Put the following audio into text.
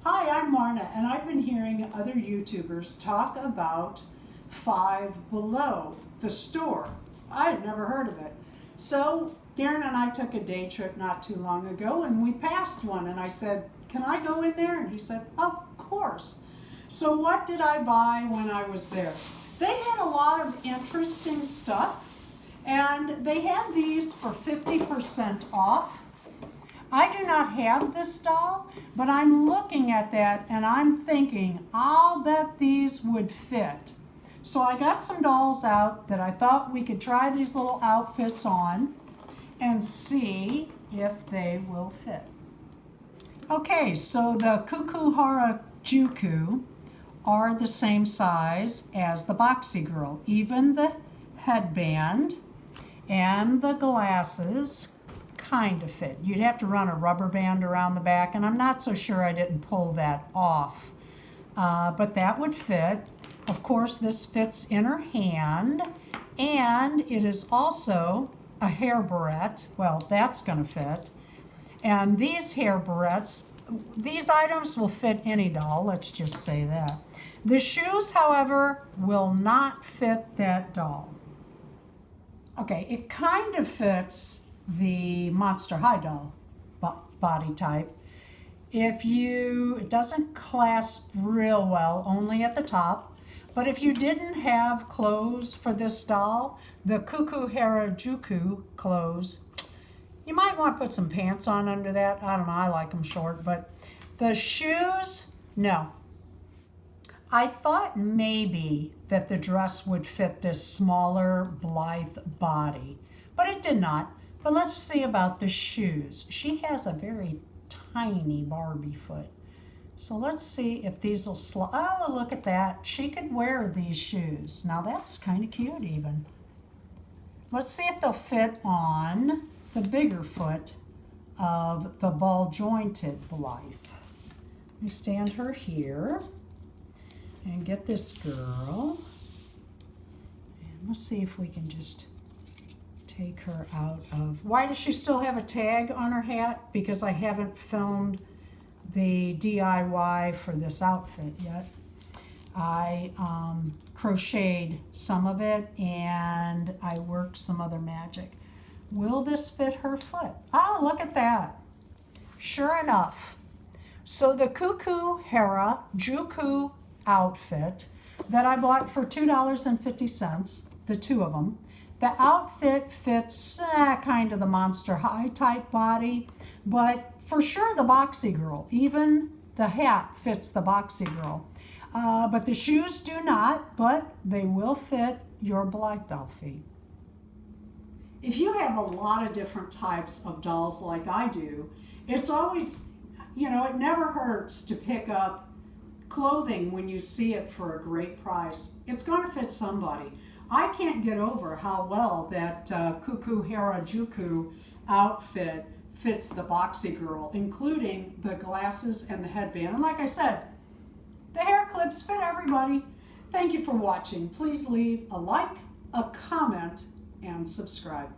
Hi, I'm Marna, and I've been hearing other YouTubers talk about Five Below, the store. I had never heard of it. So Darren and I took a day trip not too long ago, and we passed one, and I said, can I go in there? And he said, of course. So what did I buy when I was there? They had a lot of interesting stuff, and they had these for 50% off. I do not have this doll, but I'm looking at that and I'm thinking, I'll bet these would fit. So I got some dolls out that I thought we could try these little outfits on and see if they will fit. Okay, so the Cuckoo Harajuku are the same size as the Boxy Girl. Even the headband and the glasses kind of fit. You'd have to run a rubber band around the back, and I'm not so sure I didn't pull that off. But that would fit. Of course, this fits in her hand, and it is also a hair barrette. Well, that's going to fit. And these hair barrettes, these items will fit any doll, let's just say that. The shoes, however, will not fit that doll. Okay, it kind of fits the Monster High doll body type. It doesn't clasp real well, only at the top, but if you didn't have clothes for this doll, the Cuckoo Harajuku clothes, you might want to put some pants on under that. I don't know, I like them short, but the shoes, no. I thought maybe that the dress would fit this smaller Blythe body, but it did not. But let's see about the shoes. She has a very tiny Barbie foot. So let's see if these will slide. Oh, look at that. She could wear these shoes. Now that's kind of cute even. Let's see if they'll fit on the bigger foot of the ball-jointed Blythe. Let me stand her here and get this girl. And let's see if we can just take her out of... Why does she still have a tag on her hat? Because I haven't filmed the DIY for this outfit yet. I crocheted some of it and I worked some other magic. Will this fit her foot? Oh, look at that. Sure enough. So the Cuckoo Harajuku outfit that I bought for $2.50, the two of them, the outfit fits kind of the Monster High type body, but for sure the Boxy Girl. Even the hat fits the Boxy Girl. But the shoes do not, but they will fit your Blythe doll feet. If you have a lot of different types of dolls like I do, it's always, it never hurts to pick up clothing when you see it for a great price. It's going to fit somebody. I can't get over how well that Cuckoo Harajuku outfit fits the Boxy Girl, including the glasses and the headband. And like I said, the hair clips fit everybody. Thank you for watching. Please leave a like, a comment, and subscribe.